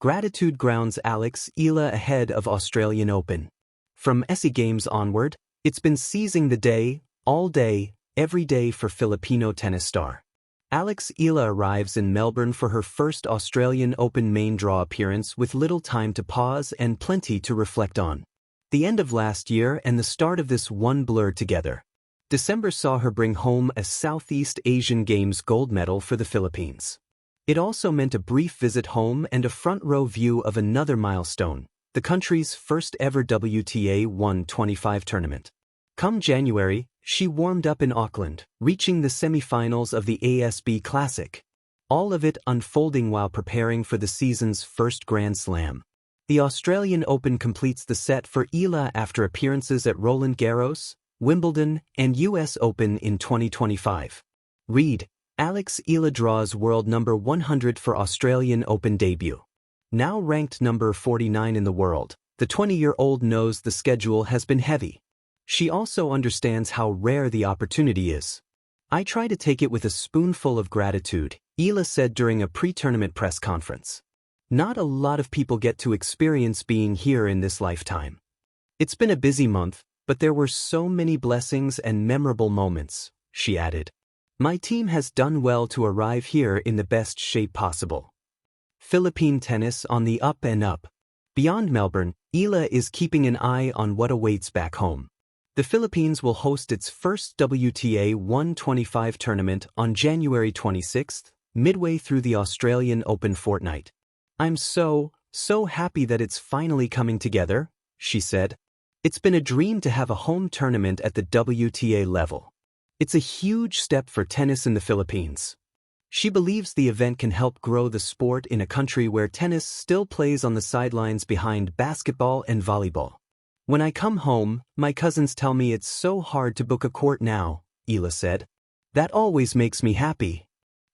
Gratitude grounds Alex Eala ahead of Australian Open. From SE Games onward, it's been seizing the day, all day, every day for Filipino tennis star. Alex Eala arrives in Melbourne for her first Australian Open main draw appearance with little time to pause and plenty to reflect on. The end of last year and the start of this one blurred together. December saw her bring home a Southeast Asian Games gold medal for the Philippines. It also meant a brief visit home and a front-row view of another milestone, the country's first ever WTA 125 tournament. Come January, she warmed up in Auckland, reaching the semi-finals of the ASB Classic. All of it unfolding while preparing for the season's first Grand Slam. The Australian Open completes the set for Eala after appearances at Roland Garros, Wimbledon, and US Open in 2025. Read, Alex Eala draws world number 100 for Australian Open debut. Now ranked number 49 in the world, the 20-year-old knows the schedule has been heavy. She also understands how rare the opportunity is. I try to take it with a spoonful of gratitude, Eala said during a pre-tournament press conference. Not a lot of people get to experience being here in this lifetime. It's been a busy month, but there were so many blessings and memorable moments, she added. My team has done well to arrive here in the best shape possible. Philippine tennis on the up and up. Beyond Melbourne, Eala is keeping an eye on what awaits back home. The Philippines will host its first WTA 125 tournament on January 26th, midway through the Australian Open fortnight. I'm so happy that it's finally coming together, she said. It's been a dream to have a home tournament at the WTA level. It's a huge step for tennis in the Philippines. She believes the event can help grow the sport in a country where tennis still plays on the sidelines behind basketball and volleyball. When I come home, my cousins tell me it's so hard to book a court now, Eala said. That always makes me happy.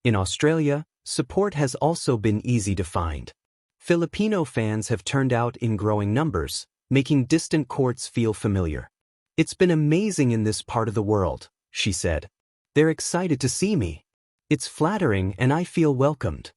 In Australia, support has also been easy to find. Filipino fans have turned out in growing numbers, making distant courts feel familiar. It's been amazing in this part of the world, she said. They're excited to see me. It's flattering and I feel welcomed.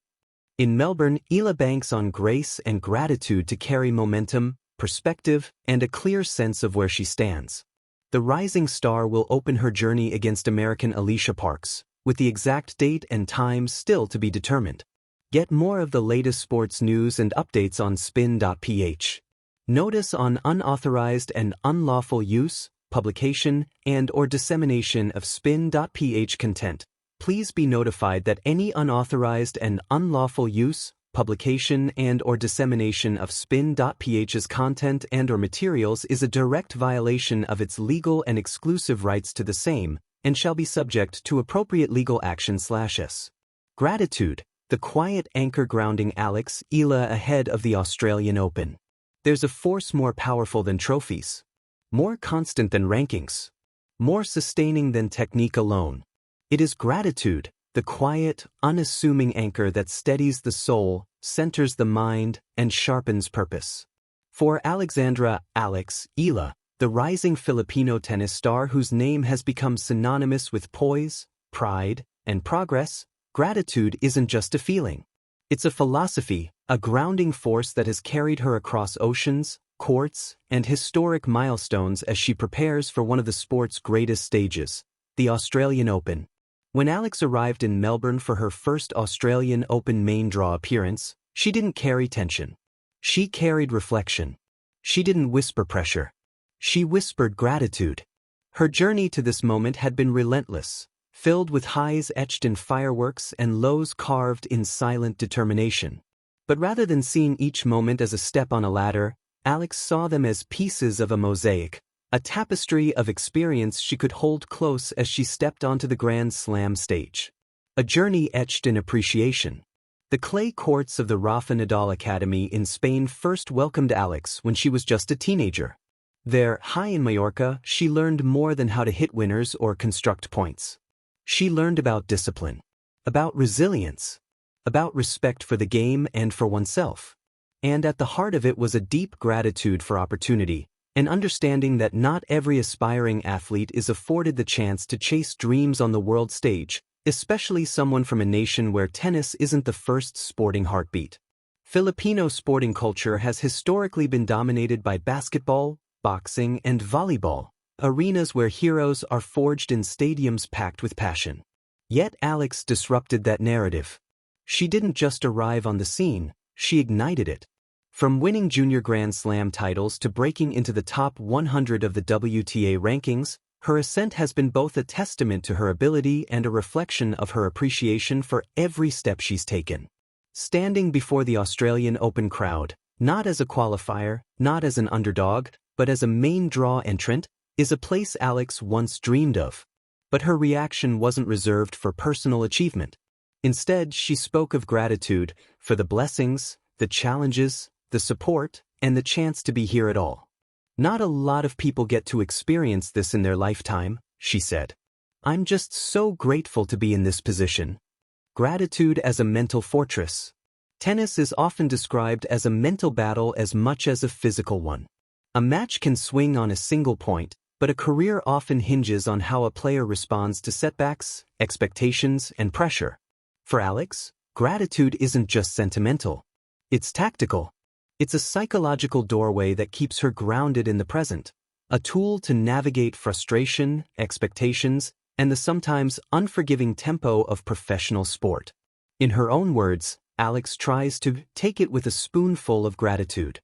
In Melbourne, Eala banks on grace and gratitude to carry momentum, perspective, and a clear sense of where she stands. The rising star will open her journey against American Alicia Parks, with the exact date and time still to be determined. Get more of the latest sports news and updates on spin.ph. Notice on unauthorized and unlawful use, publication, and/or dissemination of spin.ph content. Please be notified that any unauthorized and unlawful use, publication, and/or dissemination of spin.ph's content and/or materials is a direct violation of its legal and exclusive rights to the same, and shall be subject to appropriate legal action/s. Gratitude, the quiet anchor grounding Alex Eala ahead of the Australian Open. There's a force more powerful than trophies, more constant than rankings, more sustaining than technique alone. It is gratitude, the quiet, unassuming anchor that steadies the soul, centers the mind, and sharpens purpose. For Alexandra Alex Eala, the rising Filipino tennis star whose name has become synonymous with poise, pride, and progress, gratitude isn't just a feeling. It's a philosophy, a grounding force that has carried her across oceans, courts, and historic milestones as she prepares for one of the sport's greatest stages, the Australian Open. When Alex arrived in Melbourne for her first Australian Open main draw appearance, she didn't carry tension. She carried reflection. She didn't whisper pressure. She whispered gratitude. Her journey to this moment had been relentless, filled with highs etched in fireworks and lows carved in silent determination. But rather than seeing each moment as a step on a ladder, Alex saw them as pieces of a mosaic, a tapestry of experience she could hold close as she stepped onto the Grand Slam stage. A journey etched in appreciation. The clay courts of the Rafa Nadal Academy in Spain first welcomed Alex when she was just a teenager. There, high in Mallorca, she learned more than how to hit winners or construct points. She learned about discipline, about resilience, about respect for the game and for oneself. And at the heart of it was a deep gratitude for opportunity, an understanding that not every aspiring athlete is afforded the chance to chase dreams on the world stage, especially someone from a nation where tennis isn't the first sporting heartbeat. Filipino sporting culture has historically been dominated by basketball, boxing, and volleyball, arenas where heroes are forged in stadiums packed with passion. Yet Alex disrupted that narrative. She didn't just arrive on the scene, she ignited it. From winning junior Grand Slam titles to breaking into the top 100 of the WTA rankings, her ascent has been both a testament to her ability and a reflection of her appreciation for every step she's taken. Standing before the Australian Open crowd, not as a qualifier, not as an underdog, but as a main draw entrant, is a place Alex once dreamed of. But her reaction wasn't reserved for personal achievement. Instead, she spoke of gratitude for the blessings, the challenges, the support, and the chance to be here at all. Not a lot of people get to experience this in their lifetime, she said. I'm just so grateful to be in this position. Gratitude as a mental fortress. Tennis is often described as a mental battle as much as a physical one. A match can swing on a single point, but a career often hinges on how a player responds to setbacks, expectations, and pressure. For Alex, gratitude isn't just sentimental. It's tactical. It's a psychological doorway that keeps her grounded in the present, a tool to navigate frustration, expectations, and the sometimes unforgiving tempo of professional sport. In her own words, Alex tries to take it with a spoonful of gratitude.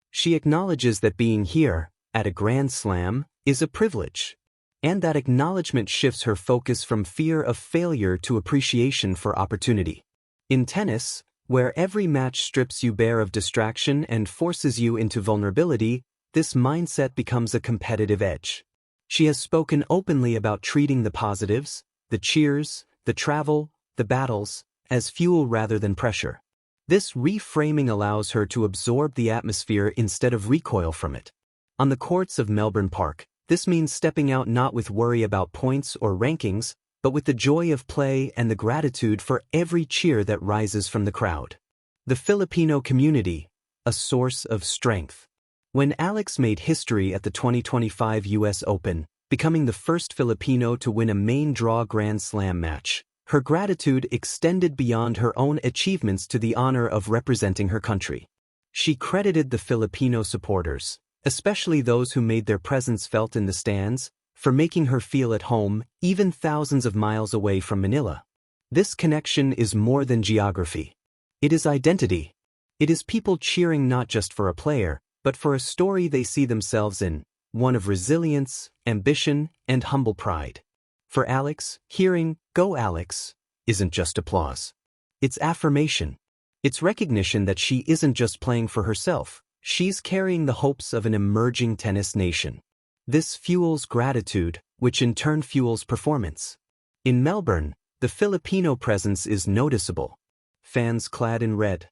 She acknowledges that being here, at a Grand Slam, is a privilege, and that acknowledgement shifts her focus from fear of failure to appreciation for opportunity. In tennis, where every match strips you bare of distraction and forces you into vulnerability, this mindset becomes a competitive edge. She has spoken openly about treating the positives, the cheers, the travel, the battles, as fuel rather than pressure. This reframing allows her to absorb the atmosphere instead of recoil from it. On the courts of Melbourne Park, this means stepping out not with worry about points or rankings, but with the joy of play and the gratitude for every cheer that rises from the crowd. The Filipino community, a source of strength. When Alex made history at the 2025 US Open, becoming the first Filipino to win a main draw Grand Slam match, her gratitude extended beyond her own achievements to the honor of representing her country. She credited the Filipino supporters, especially those who made their presence felt in the stands, for making her feel at home, even thousands of miles away from Manila. This connection is more than geography. It is identity. It is people cheering not just for a player, but for a story they see themselves in, one of resilience, ambition, and humble pride. For Alex, hearing, "Go Alex," isn't just applause. It's affirmation. It's recognition that she isn't just playing for herself, she's carrying the hopes of an emerging tennis nation. This fuels gratitude, which in turn fuels performance. In Melbourne, the Filipino presence is noticeable. Fans clad in red,